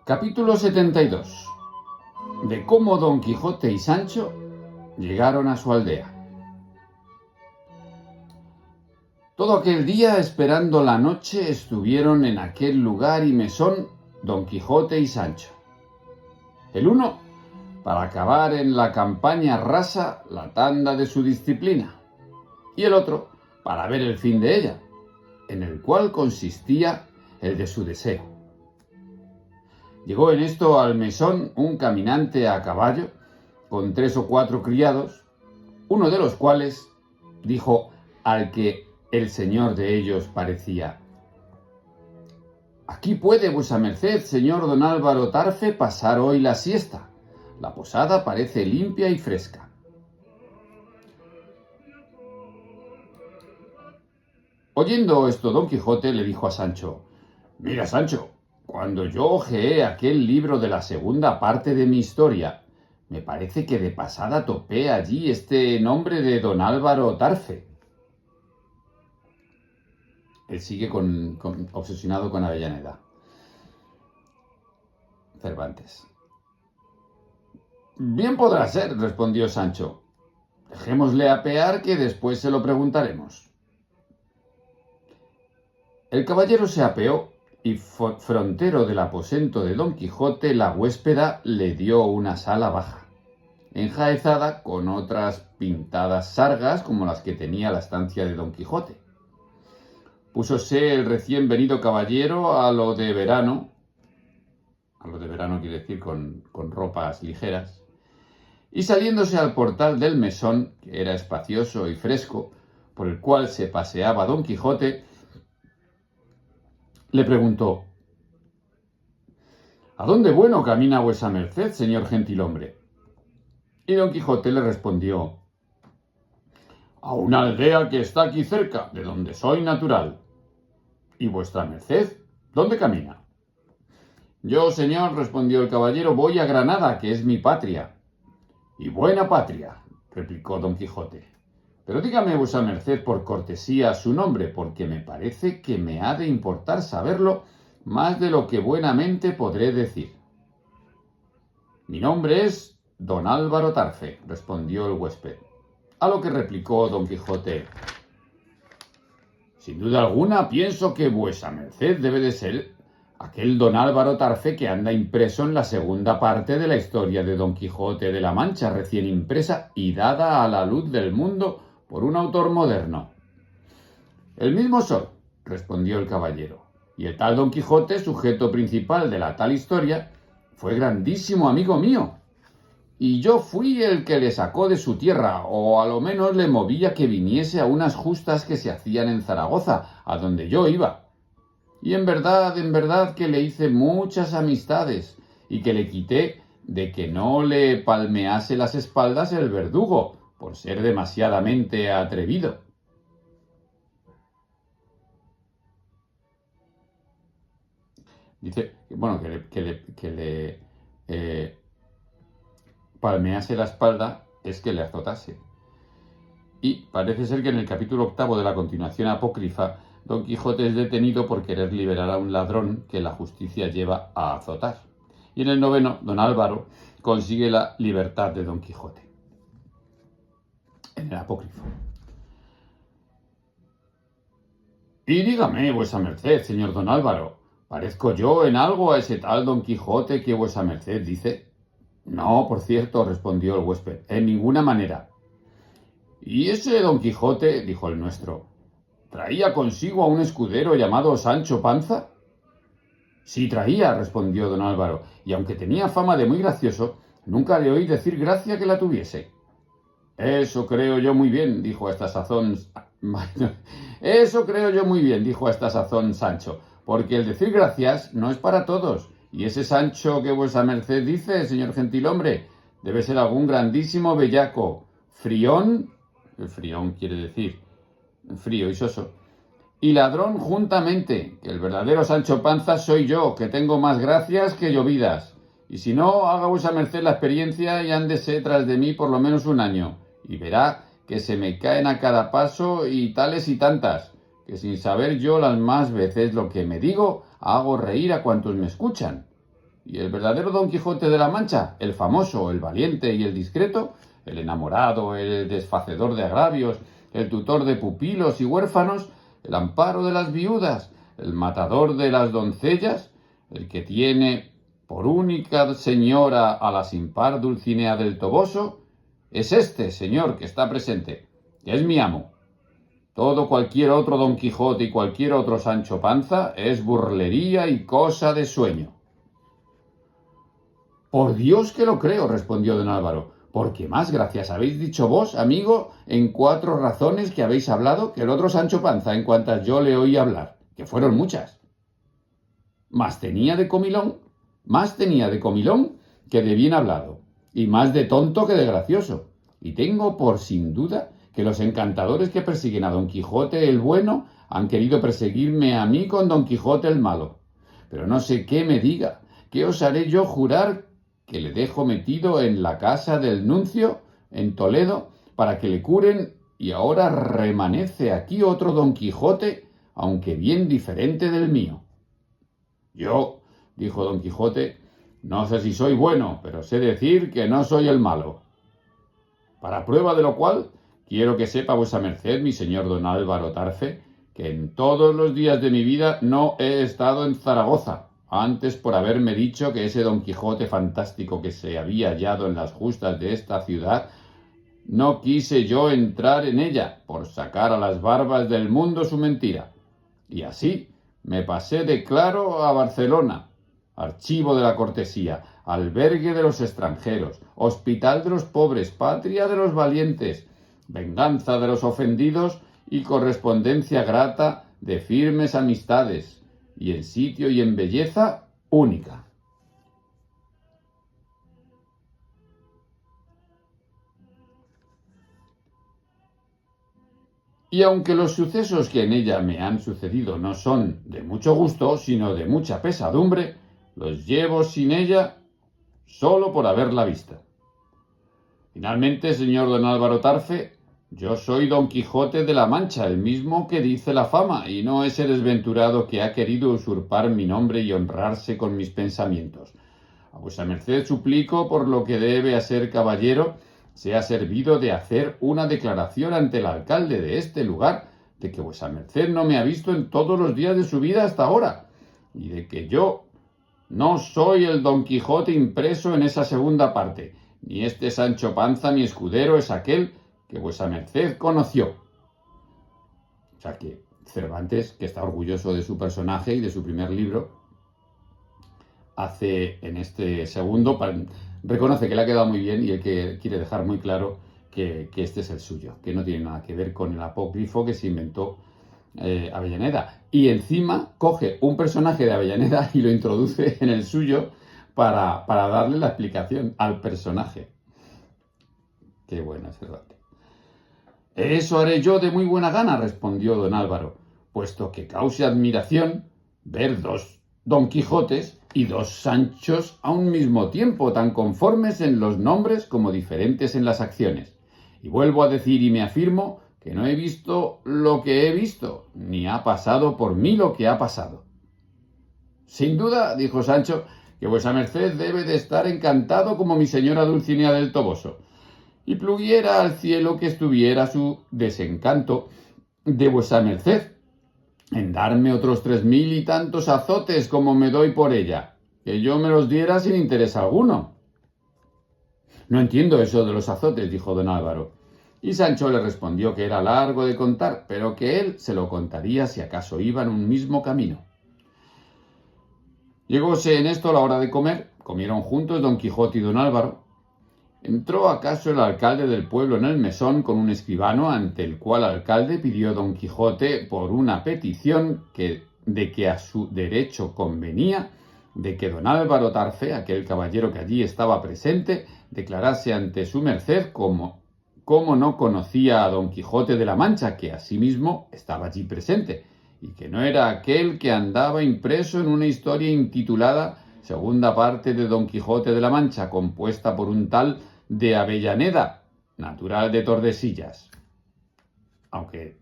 Capítulo 72. De cómo Don Quijote y Sancho llegaron a su aldea. Todo aquel día, esperando la noche, estuvieron en aquel lugar y mesón Don Quijote y Sancho. El uno, para acabar en la campaña rasa la tanda de su disciplina, y el otro, para ver el fin de ella, en el cual consistía el de su deseo. Llegó en esto al mesón un caminante a caballo, con 3 o 4 criados, uno de los cuales dijo al que el señor de ellos parecía: «Aquí puede vuesa merced, señor don Álvaro Tarfe, pasar hoy la siesta. La posada parece limpia y fresca». Oyendo esto, Don Quijote le dijo a Sancho: «Mira, Sancho, cuando yo hojeé aquel libro de la segunda parte de mi historia, me parece que de pasada topé allí este nombre de don Álvaro Tarfe». Él sigue obsesionado con Avellaneda. Cervantes. «Bien podrá ser», respondió Sancho. «Dejémosle apear, que después se lo preguntaremos». El caballero se apeó, y frontero del aposento de Don Quijote, la huéspeda le dio una sala baja, enjaezada con otras pintadas sargas como las que tenía la estancia de Don Quijote. Púsose el recién venido caballero a lo de verano quiere decir con ropas ligeras, y saliéndose al portal del mesón, que era espacioso y fresco, por el cual se paseaba Don Quijote, le preguntó: «¿A dónde bueno camina vuesa merced, señor gentilhombre?». Y Don Quijote le respondió: «A una aldea que está aquí cerca, de donde soy natural». «¿Y vuestra merced dónde camina?». «Yo, señor», respondió el caballero, «voy a Granada, que es mi patria». «Y buena patria», replicó Don Quijote. «Pero dígame vuesa merced por cortesía su nombre, porque me parece que me ha de importar saberlo más de lo que buenamente podré decir». «Mi nombre es don Álvaro Tarfe», respondió el huésped. A lo que replicó Don Quijote: «Sin duda alguna pienso que vuesa merced debe de ser aquel don Álvaro Tarfe que anda impreso en la segunda parte de la historia de Don Quijote de la Mancha, recién impresa y dada a la luz del mundo por un autor moderno». «El mismo soy», respondió el caballero, «y el tal Don Quijote, sujeto principal de la tal historia, fue grandísimo amigo mío, y yo fui el que le sacó de su tierra, o a lo menos le movía que viniese a unas justas que se hacían en Zaragoza, a donde yo iba. Y en verdad que le hice muchas amistades, y que le quité de que no le palmease las espaldas el verdugo, por ser demasiadamente atrevido». Dice, bueno, que le palmease la espalda es que le azotase. Y parece ser que en el capítulo 8 de la continuación apócrifa, Don Quijote es detenido por querer liberar a un ladrón que la justicia lleva a azotar. Y en el 9, don Álvaro consigue la libertad de Don Quijote. En el apócrifo. «Y dígame, vuesa merced, señor don Álvaro, ¿parezco yo en algo a ese tal Don Quijote que vuesa merced dice?». «No, por cierto», respondió el huésped, «en ninguna manera». «¿Y ese Don Quijote», dijo el nuestro, «traía consigo a un escudero llamado Sancho Panza?». «Sí traía», respondió don Álvaro, «y aunque tenía fama de muy gracioso, nunca le oí decir gracia que la tuviese». «Eso creo yo muy bien», dijo a esta sazón Sancho, «porque el decir gracias no es para todos, y ese Sancho que vuesa merced dice, señor gentilhombre, debe ser algún grandísimo bellaco, frión», el frión quiere decir frío y soso, «y ladrón juntamente, que el verdadero Sancho Panza soy yo, que tengo más gracias que llovidas. Y si no, haga vuesa merced la experiencia y ándese tras de mí por lo menos un año, y verá que se me caen a cada paso y tales y tantas, que sin saber yo las más veces lo que me digo, hago reír a cuantos me escuchan. Y el verdadero Don Quijote de la Mancha, el famoso, el valiente y el discreto, el enamorado, el desfacedor de agravios, el tutor de pupilos y huérfanos, el amparo de las viudas, el matador de las doncellas, el que tiene por única señora a la sin par Dulcinea del Toboso, es este señor que está presente, que es mi amo. Todo cualquier otro Don Quijote y cualquier otro Sancho Panza es burlería y cosa de sueño. Por Dios que lo creo, respondió don Álvaro, porque más gracias habéis dicho vos, amigo, en 4 razones que habéis hablado que el otro Sancho Panza en cuantas yo le oí hablar, que fueron muchas. Más tenía de comilón que de bien hablado, y más de tonto que de gracioso. Y tengo por sin duda que los encantadores que persiguen a Don Quijote el bueno han querido perseguirme a mí con Don Quijote el malo. Pero no sé qué me diga, qué osaré yo jurar que le dejo metido en la casa del nuncio, en Toledo, para que le curen, y ahora remanece aquí otro Don Quijote, aunque bien diferente del mío. Yo, dijo Don Quijote, no sé si soy bueno, pero sé decir que no soy el malo. Para prueba de lo cual, quiero que sepa vuesa merced, mi señor don Álvaro Tarfe, que en todos los días de mi vida no he estado en Zaragoza, antes por haberme dicho que ese Don Quijote fantástico que se había hallado en las justas de esta ciudad, no quise yo entrar en ella, por sacar a las barbas del mundo su mentira. Y así me pasé de claro a Barcelona, archivo de la cortesía, albergue de los extranjeros, hospital de los pobres, patria de los valientes, venganza de los ofendidos y correspondencia grata de firmes amistades, y en sitio y en belleza única. Y aunque los sucesos que en ella me han sucedido no son de mucho gusto, sino de mucha pesadumbre, los llevo sin ella solo por haberla vista. Finalmente, señor don Álvaro Tarfe, yo soy Don Quijote de la Mancha, el mismo que dice la fama, y no ese desventurado que ha querido usurpar mi nombre y honrarse con mis pensamientos. A vuesa merced suplico, por lo que debe a ser caballero, sea servido de hacer una declaración ante el alcalde de este lugar, de que vuesa merced no me ha visto en todos los días de su vida hasta ahora, y de que yo no soy el Don Quijote impreso en esa segunda parte, ni este Sancho Panza mi escudero es aquel que vuesa merced conoció. O sea que Cervantes, que está orgulloso de su personaje y de su primer libro, hace en este segundo, reconoce que le ha quedado muy bien y él que quiere dejar muy claro que este es el suyo, que no tiene nada que ver con el apócrifo que se inventó Avellaneda. Y encima coge un personaje de Avellaneda y lo introduce en el suyo para darle la explicación al personaje. Qué bueno es Cervantes. Eso haré yo de muy buena gana, respondió don Álvaro, puesto que cause admiración ver 2 Don Quijotes y 2 Sanchos a un mismo tiempo, tan conformes en los nombres como diferentes en las acciones. Y vuelvo a decir y me afirmo que no he visto lo que he visto, ni ha pasado por mí lo que ha pasado. Sin duda, dijo Sancho, que vuesa merced debe de estar encantado como mi señora Dulcinea del Toboso, y pluguiera al cielo que estuviera su desencanto de vuesa merced en darme otros 3000 y tantos azotes como me doy por ella, que yo me los diera sin interés alguno. No entiendo eso de los azotes, dijo don Álvaro. Y Sancho le respondió que era largo de contar, pero que él se lo contaría si acaso iba en un mismo camino. Llegóse en esto la hora de comer, comieron juntos don Quijote y don Álvaro. ¿Entró acaso el alcalde del pueblo en el mesón con un escribano, ante el cual alcalde pidió don Quijote por una petición de que a su derecho convenía, de que don Álvaro Tarfe, aquel caballero que allí estaba presente, declarase ante su merced como no conocía a don Quijote de la Mancha, que asimismo estaba allí presente, y que no era aquel que andaba impreso en una historia intitulada Segunda parte de Don Quijote de la Mancha, compuesta por un tal de Avellaneda, natural de Tordesillas. Aunque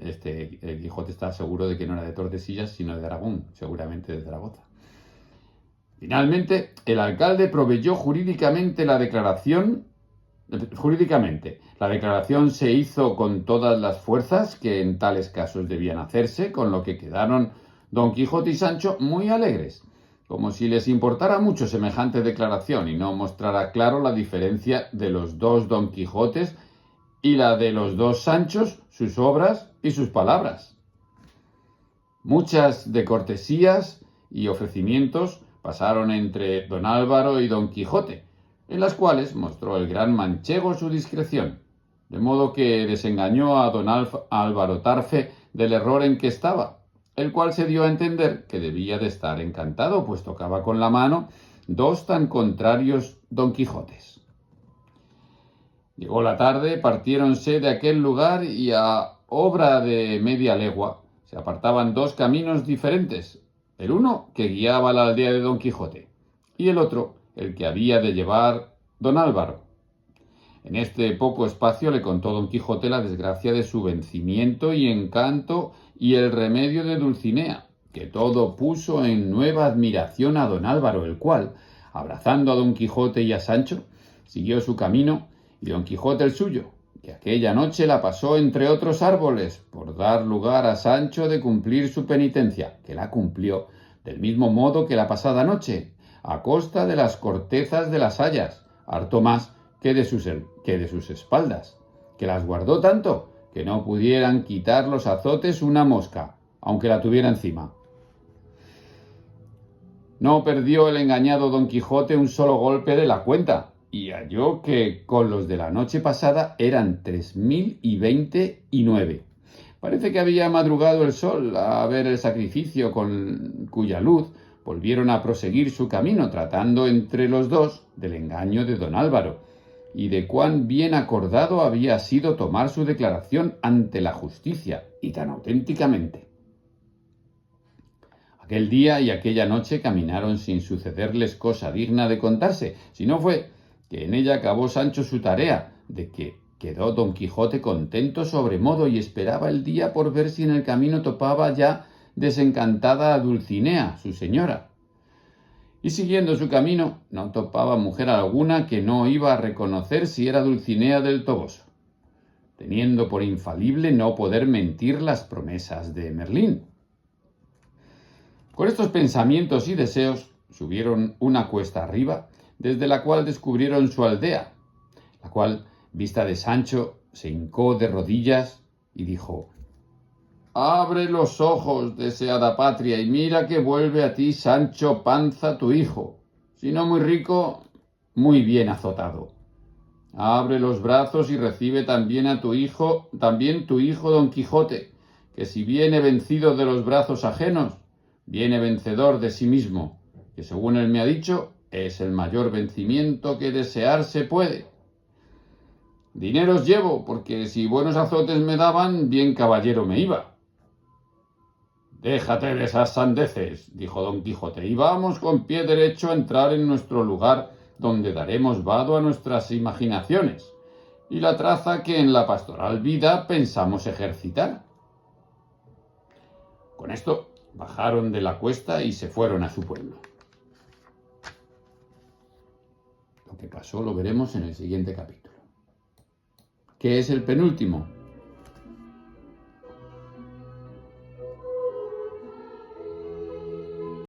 el Quijote está seguro de que no era de Tordesillas, sino de Aragón, seguramente de Zaragoza. Finalmente, el alcalde proveyó jurídicamente la declaración. La declaración se hizo con todas las fuerzas que en tales casos debían hacerse, con lo que quedaron Don Quijote y Sancho muy alegres, como si les importara mucho semejante declaración y no mostrara claro la diferencia de los dos Don Quijotes y la de los dos Sanchos, sus obras y sus palabras. Muchas de cortesías y ofrecimientos pasaron entre don Álvaro y don Quijote, en las cuales mostró el gran manchego su discreción, de modo que desengañó a don Álvaro Tarfe del error en que estaba, el cual se dio a entender que debía de estar encantado, pues tocaba con la mano dos tan contrarios Don Quijotes. Llegó la tarde, partiéronse de aquel lugar y a obra de media legua se apartaban dos caminos diferentes, el uno que guiaba a la aldea de Don Quijote y el otro el que había de llevar don Álvaro. En este poco espacio le contó Don Quijote la desgracia de su vencimiento y encanto y el remedio de Dulcinea, que todo puso en nueva admiración a don Álvaro, el cual, abrazando a Don Quijote y a Sancho, siguió su camino y Don Quijote el suyo, que aquella noche la pasó entre otros árboles, por dar lugar a Sancho de cumplir su penitencia, que la cumplió del mismo modo que la pasada noche, a costa de las cortezas de las hayas, harto más que de sus espaldas, que las guardó tanto que no pudieran quitar los azotes una mosca, aunque la tuviera encima. No perdió el engañado Don Quijote un solo golpe de la cuenta, y halló que con los de la noche pasada eran 3029. Parece que había madrugado el sol a ver el sacrificio, con cuya luz volvieron a proseguir su camino, tratando entre los dos del engaño de don Álvaro, y de cuán bien acordado había sido tomar su declaración ante la justicia, y tan auténticamente. Aquel día y aquella noche caminaron sin sucederles cosa digna de contarse, si no fue que en ella acabó Sancho su tarea, de que quedó Don Quijote contento sobremodo y esperaba el día por ver si en el camino topaba ya desencantada a Dulcinea, su señora. Y siguiendo su camino, no topaba mujer alguna que no iba a reconocer si era Dulcinea del Toboso, teniendo por infalible no poder mentir las promesas de Merlín. Con estos pensamientos y deseos subieron una cuesta arriba, desde la cual descubrieron su aldea, la cual, vista de Sancho, se hincó de rodillas y dijo: «Abre los ojos, deseada patria, y mira que vuelve a ti Sancho Panza tu hijo, si no muy rico, muy bien azotado. Abre los brazos y recibe también tu hijo Don Quijote, que si viene vencido de los brazos ajenos, viene vencedor de sí mismo, que según él me ha dicho, es el mayor vencimiento que desearse puede. Dineros llevo, porque si buenos azotes me daban, bien caballero me iba». «Déjate de esas sandeces», dijo Don Quijote, «y vamos con pie derecho a entrar en nuestro lugar, donde daremos vado a nuestras imaginaciones, y la traza que en la pastoral vida pensamos ejercitar». Con esto bajaron de la cuesta y se fueron a su pueblo. Lo que pasó lo veremos en el siguiente capítulo, que es el penúltimo